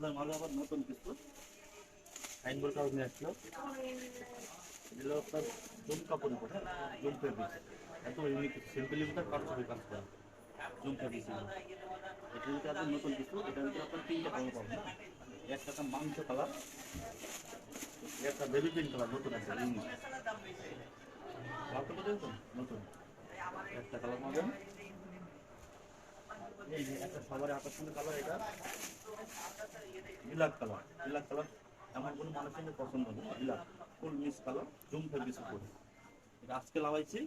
আপনাদের মাঝে আবার নতুন কিছু সাইনবোর্ড কাগজ নিয়ে আসলো। এগুলো আপনার জুম কাপড় উপরে জুম ফেব্রিক এত ইউনিক সিম্পলি ভিতরে কারচুপি কাজ করা জুম ফেব্রিক এটার ভিতরে আপনার নতুন কিছু এটার ভিতরে আপনার তিনটা কালার পাবেন। একটা মাংস কালার, একটা বেবি পিঙ্ক কালার নতুন আছে ইউনিক নতুন একটা কালার পাবেন। এই যে একটা সবার আকর্ষণীয় কালার, এটা ব্ল্যাক কালার। ব্ল্যাক কালার এমন কোনো মানুষের পছন্দ নেই। ব্ল্যাক ফুল মিক্স কালার জুম ফেব্রিক করে এটা আজকে লাগাইছি।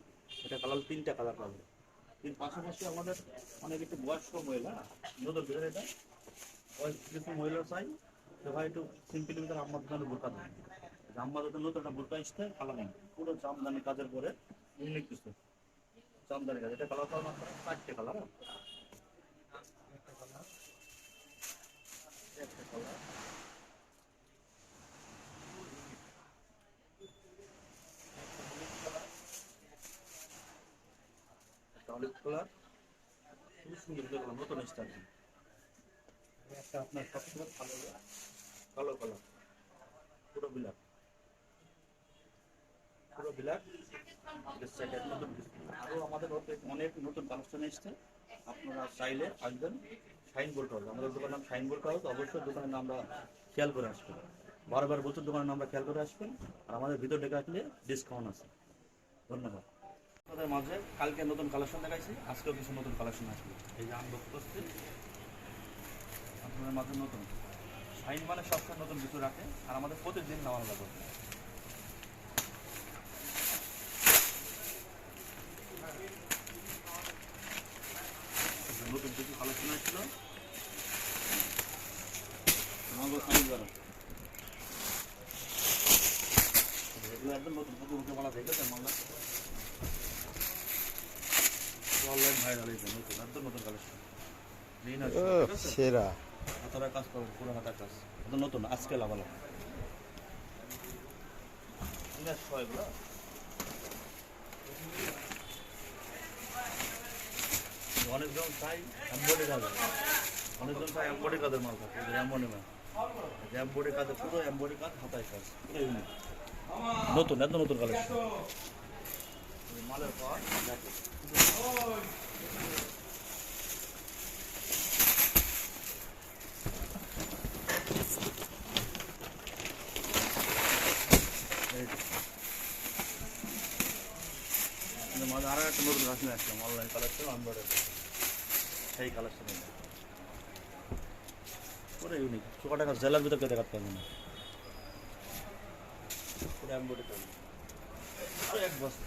এটা কালার তিনটা কালার পাবে। কিন্তু পাশাপাশি আমাদের অনেক একটু বয়স্ক মহিলা নতুন ভিতরে এটা কিছু মহিলা চাই যে ভাই একটু সিম্পলি ভিতরে আম্মার দোকানে বোরকা দেয়। আম্মার দোকানে নতুন একটা বোরকা আসতে কালার নেই, পুরো জামদানি কাজের পরে ইউনিক কিছু জামদানি কাজ। এটা কালার পাওয়া মাত্র 4টে কালার। একটা কালার অলিভ কালার, খুব সুন্দর কালার নতুন স্টাইল। একটা আপনার সবসময় ভালো কালো কালার, পুরো ব্ল্যাক, পুরো ব্ল্যাক। আরও আমাদের অনেক নতুন কালেকশন এসছে। আপনারা চাইলে আসবেন সাইনবোর্ড হাউস। আমাদের দোকানের নাম সাইনবোর্ড হাউস। অবশ্যই দোকানের নামটা খেয়াল করে আসবেন, বারবার বছর দোকানের নামটা খেয়াল করে আসবেন। আর আমাদের ভিতর ডেকে আসলে ডিসকাউন্ট আছে। ধন্যবাদ। আপনাদের মাঝে কালকে নতুন কালেকশন দেখাইছি, আজকেও কিছু নতুন কালেকশন আসবে। এই যে আনবক্স করছি আপনাদের মাঝে নতুন শাইন মানে সবসময় নতুন কিছু রাখে আর আমাদের প্রতিদিন নেওয়া লাগবে। নতুন কিছু কালেকশন আসছিল এগুলো একদম নতুন পুকুর মুখে মালা দেখবে তার মামলা অনলাইন ভাইরাল হয়েছে। নতুন একদম নতুন কালেকশন সেরা হাতারা কাজ করবে, পুরো হাতার কাজ একদম নতুন আজকে লাগালাম। এগুলো অনেকজন চাই এমবডি কাজ, অনেকজন চাই এমবডি কাজের মাল থাকে। এমবডি মাল এমবডি কাজে পুরো এমবডি কাজ হাতায় কাজ নতুন একদম নতুন কালেকশন মালের পাওয়ার মাঝে আরো একটা নতুন কাজ নিয়ে আসলাম অনলাইন কালেকশন এমবডি সেই কালেকশন পুরো ইউনিক। ছোটা কাজ জেলার ভিতরে দেখাতে পারবে না, পুরো এমবডি কাজ এক বস্তা।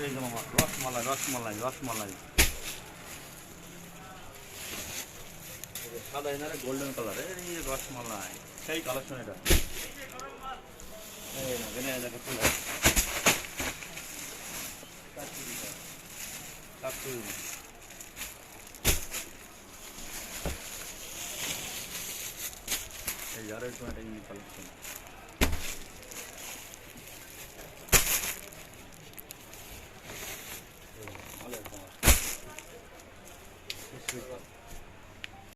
এই যে মামা রসমালাই রসমালাই রসমালাই সাদা এনারে গোল্ডেন কালার এই রসমালাই সেই কালেকশন। এটা এই না এনে দেখো ফুল কাকুই এই আরো একটা ইউনিক কালেকশন।